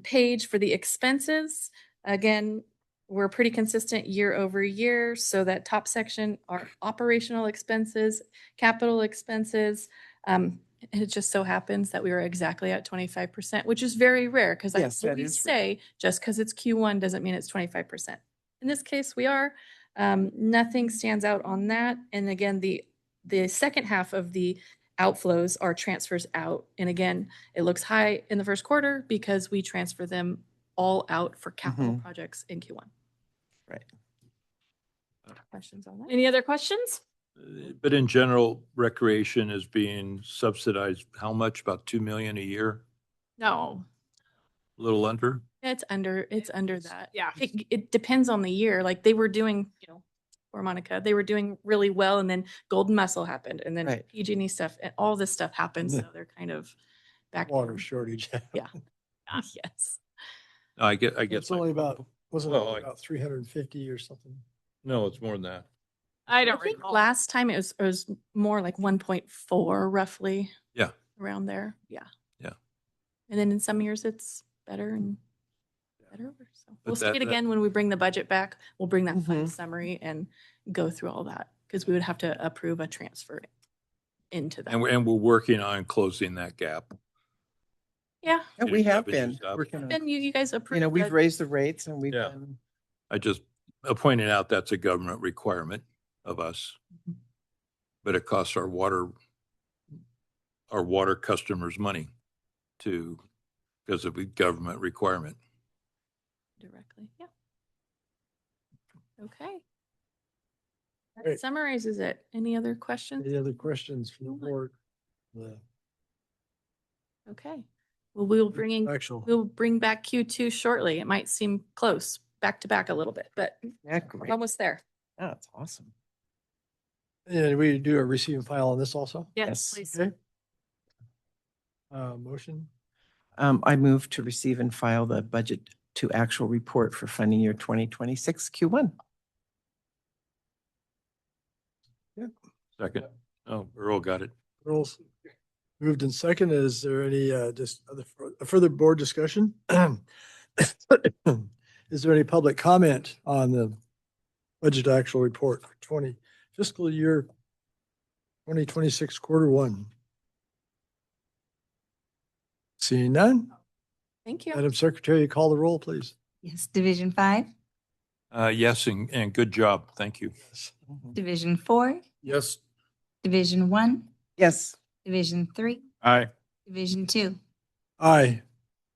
page for the expenses. Again, we're pretty consistent year over year. So that top section are operational expenses, capital expenses. And it just so happens that we were exactly at 25%, which is very rare because I Yes, that always is rare. say just because it's Q1 doesn't mean it's 25%. In this case, we are. Nothing stands out on that. And again, the second half of the outflows are transfers out. And again, it looks high in the first quarter because we transfer them all out for capital projects in Q1. Right. Questions on that? Any other questions? But in general, recreation is being subsidized, how much? About 2 million a year? No. A little under? Yeah, it's under that. Yeah. It depends on the year. Like they were doing, for Monica, they were doing really well, and then Golden Muscle happened, and then Right. PG&E stuff, and all this stuff happened. So they're kind of back. Water down. shortage. Yeah. Yes. I guess. It's only about, wasn't Well, it about 350 or something? No, it's more than that. I I don't think recall. last time it was more like 1.4 roughly. Yeah. Around there. Yeah. Yeah. And then in some years it's better and better. So we'll see that- it again when we bring the budget back. We'll bring that fund Mhm. summary and go through all that because we would have to approve a transfer. into that. And we're working on closing that gap. Yeah, Yeah, we have Revenues been up. working on, then you guys approved. we've that. raised the rates and we've Yeah. been, I just pointed out that's a government requirement of us. But it costs our water customers money because of a government requirement. Directly, yeah. Okay. That Great. summarizes it. Any other questions? Any other questions from the board? The Okay. Well, actual. we'll bring back Q2 shortly. It might seem close, back to back a little bit, but yeah, great. we're almost there. Yeah, that's awesome. And we do a receive and file on this also? Yes, Yes. please. Okay. Motion? I move to receive and file the budget to actual report for funding year 2026 Q1. Second. Oh, Earl got it. Rules moved in second. Is there any just further board discussion? Is there any public comment on the budget actual report for fiscal year 2026 quarter one? Seeing none, Thank you. Madam Secretary, call the roll, please. Yes. Division 5, Yes, and good job. Thank you. Division 4, Yes. Division 1, Yes. Division 3, Aye. Division 2. Aye.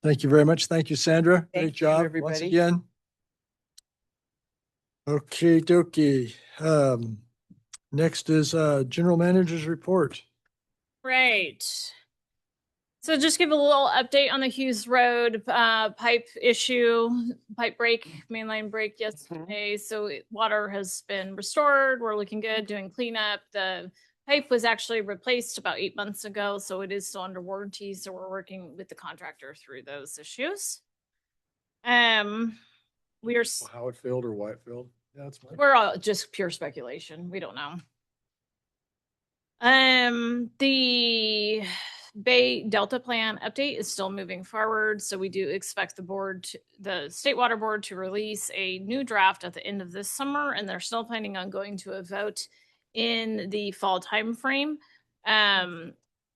Thank you very much. Thank you, Sandra. Thank Great you, job once everybody. again. Okay, dokey. Next is General Manager's report. Right. So just give a little update on the Hughes Road pipe issue, pipe break, mainline break yesterday. So water has been restored. We're looking good, doing cleanup. The pipe was actually replaced about 8 months ago, so it is still under warranty. So we're working with the contractor through those issues. We are How it failed or why it failed? Yeah, that's fine. we're all just pure speculation. We don't know. The Bay Delta plan update is still moving forward. So we do expect the State Water Board to release a new draft at the end of this summer, and they're still planning on going to a vote in the fall timeframe.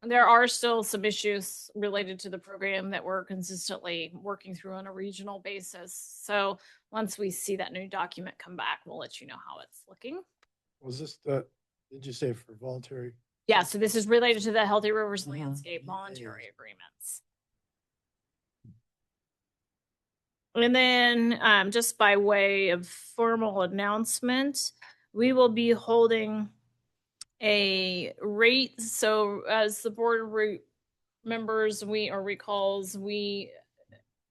There are still some issues related to the program that we're consistently working through on a regional basis. So once we see that new document come back, we'll let you know how it's looking. Was this did you say for voluntary? Yeah, so this is related to the Healthy Rivers Mhm. Landscape Voluntary Agreements. And then just by way of formal announcement, we will be holding a rate. So as the board remembers, recalls, we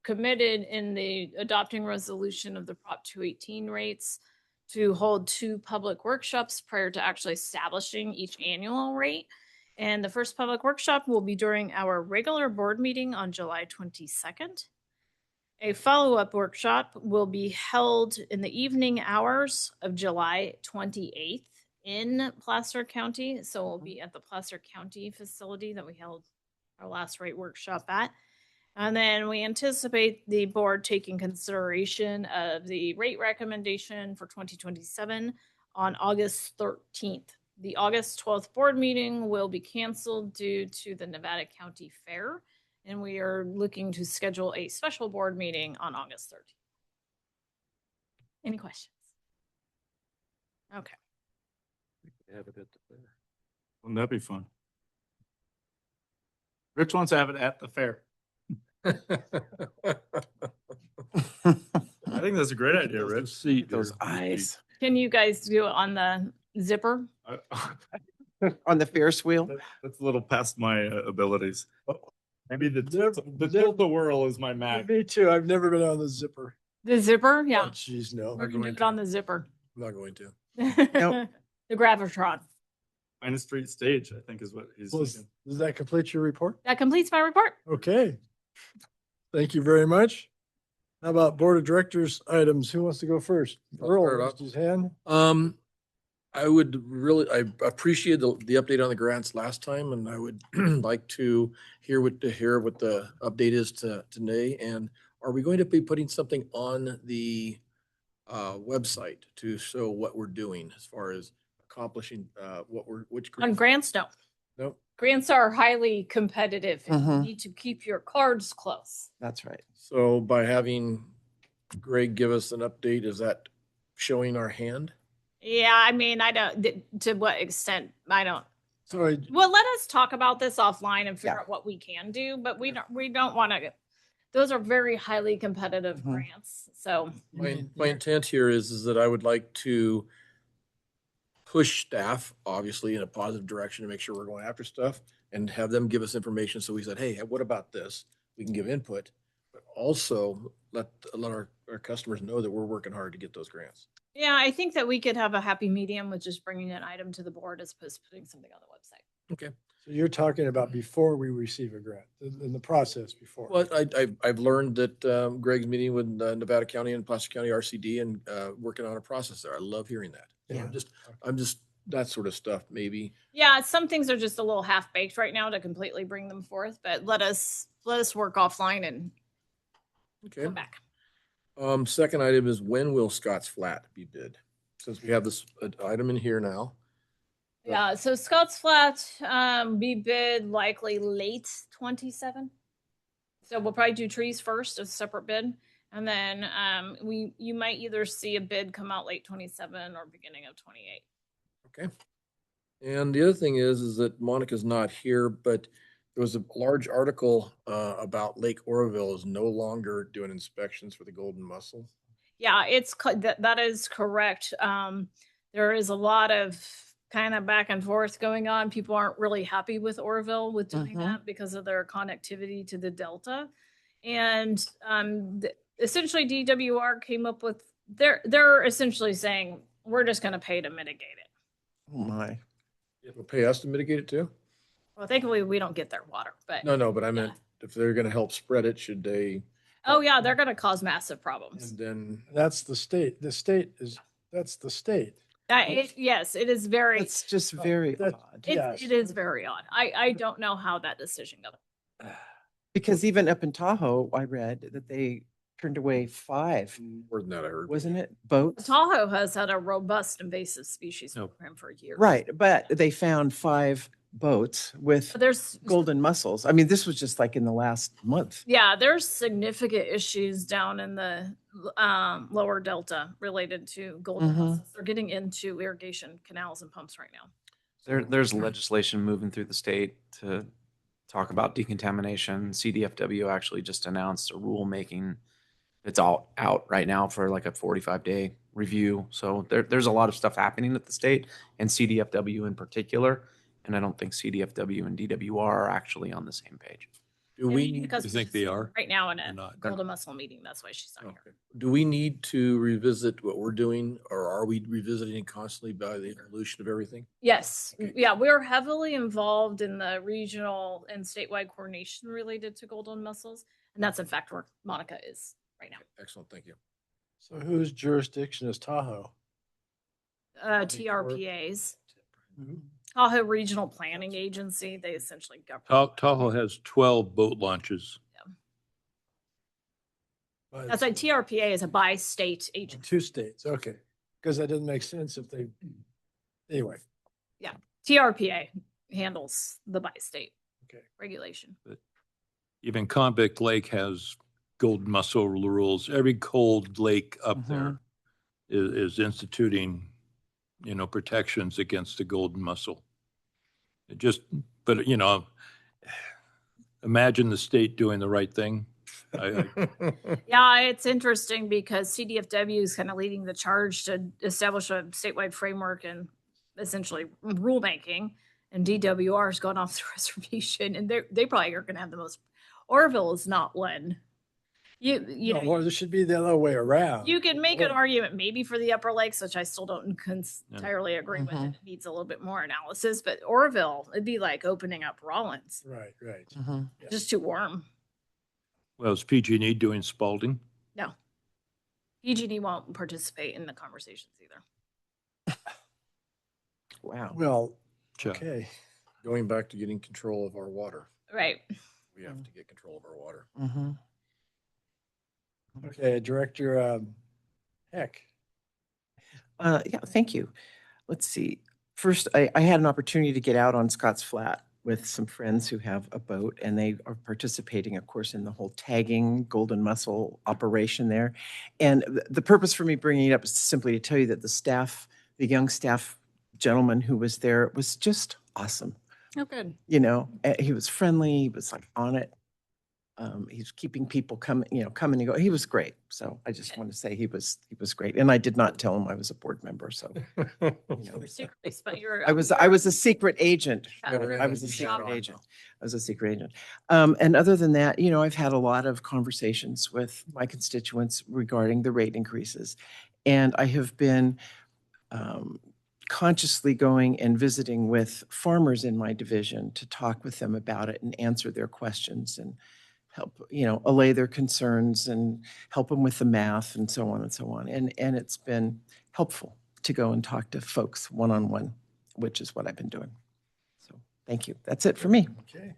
committed in the adopting resolution of the Prop 218 rates to hold 2 public workshops prior to actually establishing each annual rate. And the first public workshop will be during our regular board meeting on July 22nd. A follow-up workshop will be held in the evening hours of July 28th in Placer County. So we'll be at the Placer County facility that we held our last rate workshop at. And then we anticipate the board taking consideration of the rate recommendation for 2027 on August 13th. The August 12th board meeting will be canceled due to the Nevada County Fair, and we are looking to schedule a special board meeting on August 13th. Any questions? Okay. Wouldn't that be fun? Rich wants to have it at the fair. I think that's a great idea, Rich. See Those eyes Can you guys do it on the zipper? on the Ferris wheel. That's a little past my abilities. Maybe the Never- tilt-a-whirl is my max. Me too. I've never been on the zipper. The zipper? Oh, Yeah. jeez, no. We're gonna do it on the zipper. I'm not going to. Nope. The Gravitron. Minus Street Stage, I think is what he's Well, thinking. does that complete your report? That completes my report. Okay. Thank you very much. How about Board of Directors items? Who wants to go first? I'll Earl start raised off. his hand. I appreciate the update on the grants last time, and I would like to hear what the update is today. And are we going to be putting something on the website to show what we're doing as far as accomplishing which On grants? grants, no. Nope. Grants are highly competitive and you Mhm. need to keep your cards close. That's right. So by having Greg give us an update, is that showing our hand? Yeah, I mean, I don't, to what extent, I don't. So I- Well, let us talk about this offline and figure Yeah. out what we can do, but we don't want to, those are very highly competitive Mhm. grants. So, My intent here is that I would like to push staff, obviously, in a positive direction to make sure we're going after stuff and have them give us information. So we said, hey, what about this? We can give input, but also let our customers know that we're working hard to get those grants. yeah, I think that we could have a happy medium with just bringing an item to the board as opposed to putting something on the website. Okay. so you're talking about before we receive a grant, in the process before. Well, I've learned that Greg's meeting with Nevada County and Placer County RCD and working on a process there. I love hearing that. Yeah. I'm just that sort of stuff, maybe. Yeah, some things are just a little half baked right now to completely bring them forth, but let us work offline and Okay. come back. Second item is when will Scott's Flat be bid? Since we have this item in here now. Yeah, so Scott's Flat be bid likely late 27. So we'll probably do trees first as a separate bid. And then you might either see a bid come out late 27 or beginning of 28. Okay. And the other thing is that Monica's not here, but there was a large article about Lake Oroville is no longer doing inspections for the golden mussel. Yeah, that is correct. There is a lot of kind of back and forth going on. People aren't really happy with Oroville with doing that because of their connectivity to the Delta. And essentially DWR came up with, they're essentially saying, we're just going to pay to mitigate it. Oh my. It'll pay us to mitigate it too? Well, thankfully we don't get their water, but No, but I meant if they're going to help spread it, should they? oh yeah, they're going to cause massive problems. And then, That's the state. That's the state. Yes, it is very, It's just very that- odd. Yes. it is very odd. I don't know how that decision goes. Because even up in Tahoe, I read that they turned away 5, more than that, I heard. wasn't it? Boats? Tahoe has had a robust invasive species No. program for years. Right, but they found 5 boats with But there's golden mussels. I mean, this was just like in the last month. yeah, there's significant issues down in the lower delta related to golden Mhm. mussels. They're getting into irrigation canals and pumps right now. There's legislation moving through the state to talk about decontamination. CDFW actually just announced a rulemaking. It's all out right now for like a 45-day review. So there's a lot of stuff happening at the state and CDFW in particular. And I don't think CDFW and DWR are actually on the same page. Do we need, Because You think they are? right now in Or a not? golden mussel meeting? That's why she's not here. okay. Do we need to revisit what we're doing, or are we revisiting constantly by the evolution of everything? Yes, Okay. yeah, we're heavily involved in the regional and statewide coordination related to golden mussels, and that's in fact where Monica is right now. Excellent, thank you. So whose jurisdiction is Tahoe? TRPAs, Mhm. Tahoe Regional Planning Agency. They essentially govern. Tahoe has 12 boat launches. But That's like TRPA is a bi-state it's agency. 2 states, okay. Because that doesn't make sense if they, anyway, TRPA handles the bi-state okay. regulation. Even Convict Lake has golden mussel rules. Every cold lake up there is instituting, protections against the golden mussel. But imagine the state doing the right thing. Yeah, it's interesting because CDFW is kind of leading the charge to establish a statewide framework and essentially rulemaking, and DWR is going off the reservation, and they probably are going to have the most. Oroville is not one. You No, know, well, this should be the other way around. you can make an Or- argument maybe for the Upper Lakes, which I still don't Yeah. entirely agree with. Mhm. It needs a little bit more analysis, but Oroville, it'd be like opening up Rollins. Right. Mhm. Just too warm. Well, is PG&E doing Spalding? No. PG&E won't participate in the conversations either. Wow. Well, Chuck? okay. Going back to getting control of our water, Right. we have to get control of our water. Mhm. Okay, Director Heck. Yeah, thank you. Let's see. First, I had an opportunity to get out on Scotts Flat with some friends who have a boat, and they are participating, of course, in the whole tagging golden mussel operation there. And the purpose for me bringing it up is simply to tell you that the staff, the young staff gentleman who was there was just awesome. Oh, good. You know, he was friendly, he was like on it. He's keeping people coming and go. He was great. So I just want to say he was great. And I did not tell him I was a board member. So you know, You're secretly, but you're. I was a secret agent. Yeah. I was a secret agent. I was a secret agent. And other than that, you know, I've had a lot of conversations with my constituents regarding the rate increases. And I have been consciously going and visiting with farmers in my division to talk with them about it and answer their questions and help, you know, allay their concerns and help them with the math and so on and so on. And it's been helpful to go and talk to folks one-on-one, which is what I've been doing. So thank you. That's it for me. Okay.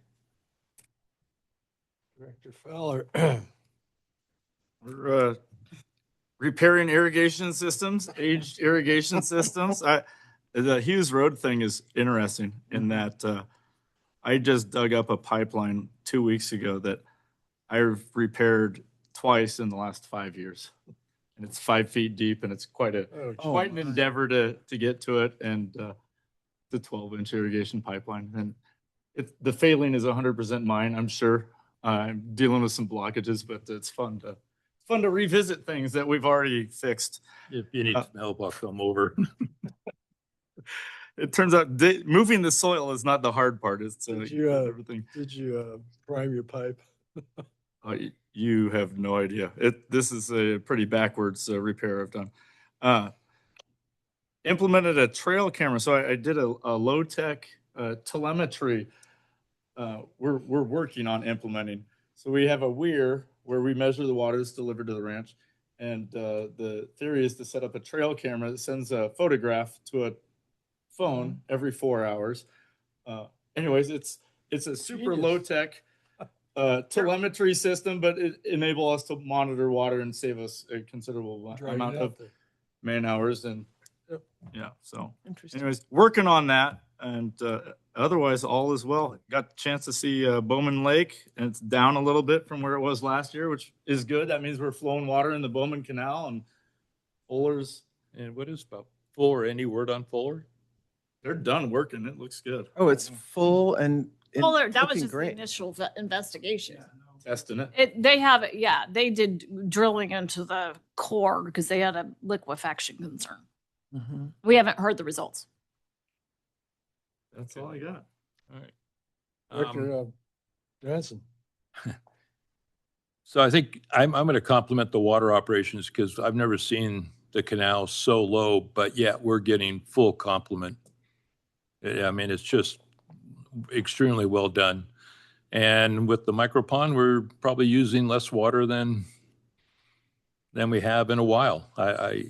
Director Fowler. We're repairing irrigation systems, aged irrigation systems. The Hughes Road thing is interesting in that I just dug up a pipeline 2 weeks ago that I've repaired twice in the last 5 years. And it's 5 feet deep, and it's quite an endeavor to get to it. And the 12-inch irrigation pipeline. And the failing is 100% mine, I'm sure. I'm dealing with some blockages, but it's fun to revisit things that we've already fixed. If you need some help, I'll come over. It turns out moving the soil is not the hard part. It's everything. Did you prime your pipe? You have no idea. This is a pretty backwards repair I've done. Implemented a trail camera. So I did a low-tech telemetry. We're working on implementing. So we have a weir where we measure the water that's delivered to the ranch. And the theory is to set up a trail camera that sends a photograph to a phone every 4 hours. Anyways, it's a super low-tech telemetry system, but it enables us to monitor water and save us a considerable amount of man hours. And yeah, so anyways, working on that. And otherwise, all is well. Got a chance to see Bowman Lake, and it's down a little bit from where it was last year, which is good. That means we're flowing water in the Bowman Canal and Fuller's. And what is about Fuller? Any word on Fuller? They're done working. It looks good. Oh, it's full and Fuller, that was looking just great. the initial investigation. Testing it. They have, yeah, they did drilling into the core because they had a liquefaction concern. Mhm. We haven't heard the results. That's all I got. All right. Director Johansson. So I think I'm going to compliment the water operations because I've never seen the canal so low, but yet we're getting full complement. I mean, it's just extremely well done. And with the micro pond, we're probably using less water than we have in a while. I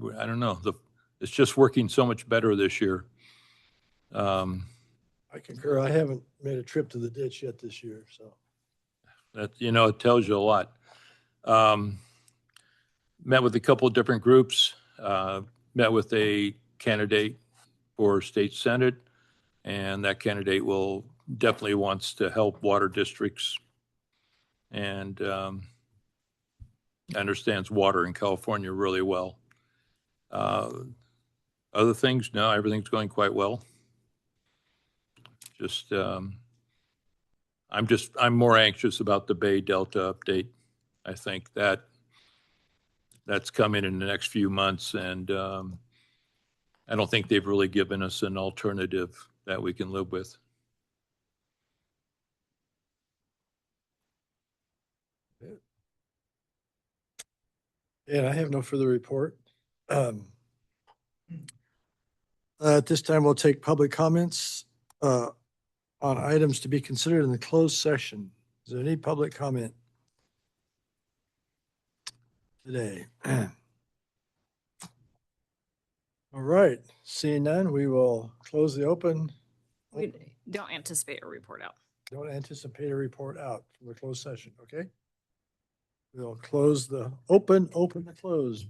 don't know. It's just working so much better this year. I concur. I haven't made a trip to the ditch yet this year, so. That, it tells you a lot. Met with a couple of different groups, met with a candidate for state senate, and that candidate definitely wants to help water districts and understands water in California really well. Other things, no, everything's going quite well. Just, I'm more anxious about the Bay Delta update. I think that's coming in the next few months, and I don't think they've really given us an alternative that we can live with. And I have no further report. At this time, we'll take public comments on items to be considered in the closed session. Is there any public comment today? All right, seeing none, we will close the open. We don't anticipate a report out. Don't anticipate a report out from the closed session, okay? We'll close the open the closed.